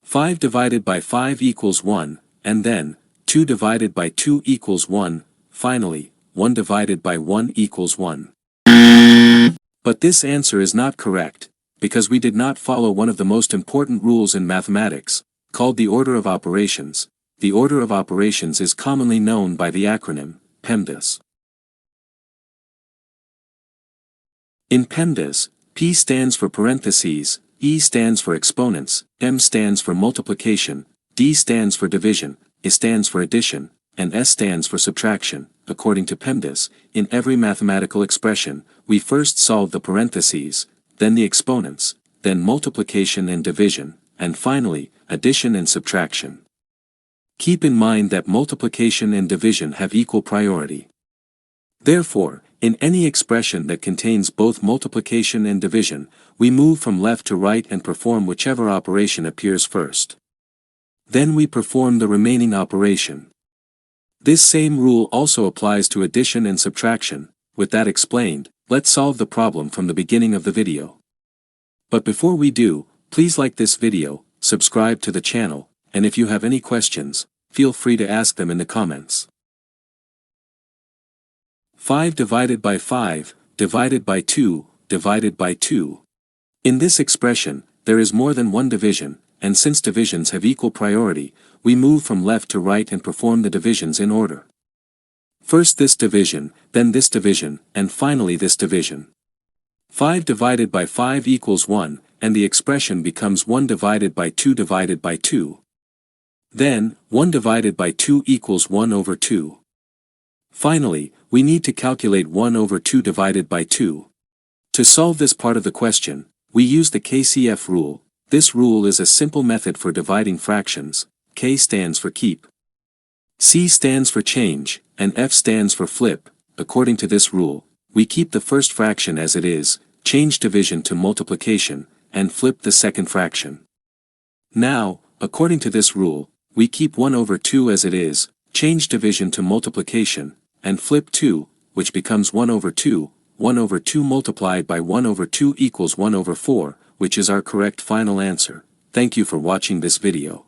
5 divided by 5 equals 1, and then, 2 divided by 2 equals 1, finally, 1 divided by 1 equals 1. But this answer is not correct, because we did not follow one of the most important rules in mathematics, called the order of operations. The order of operations is commonly known by the acronym, PEMDAS. In PEMDAS, P stands for parentheses, E stands for exponents, M stands for multiplication, D stands for division, I stands for addition, and S stands for subtraction. According to PEMDAS, in every mathematical expression, we first solve the parentheses, then the exponents, then multiplication and division, and finally, addition and subtraction. Keep in mind that multiplication and division have equal priority. Therefore, in any expression that contains both multiplication and division, we move from left to right and perform whichever operation appears first. Then we perform the remaining operation. This same rule also applies to addition and subtraction. With that explained, let's solve the problem from the beginning of the video. But before we do, please like this video, subscribe to the channel, and if you have any questions, feel free to ask them in the comments. 5 divided by 5, divided by 2, divided by 2. In this expression, there is more than one division, and since divisions have equal priority, we move from left to right and perform the divisions in order. First this division, then this division, and finally this division. 5 divided by 5 equals 1, and the expression becomes 1 divided by 2 divided by 2. Then, 1 divided by 2 equals 1 over 2. Finally, we need to calculate 1 over 2 divided by 2. To solve this part of the question, we use the KCF rule. This rule is a simple method for dividing fractions. K stands for keep, C stands for change, and F stands for flip. According to this rule, we keep the first fraction as it is, change division to multiplication, and flip the second fraction. Now, according to this rule, we keep 1 over 2 as it is, change division to multiplication, and flip 2, which becomes 1 over 2. 1 over 2 multiplied by 1 over 2 equals 1 over 4, which is our correct final answer. Thank you for watching this video.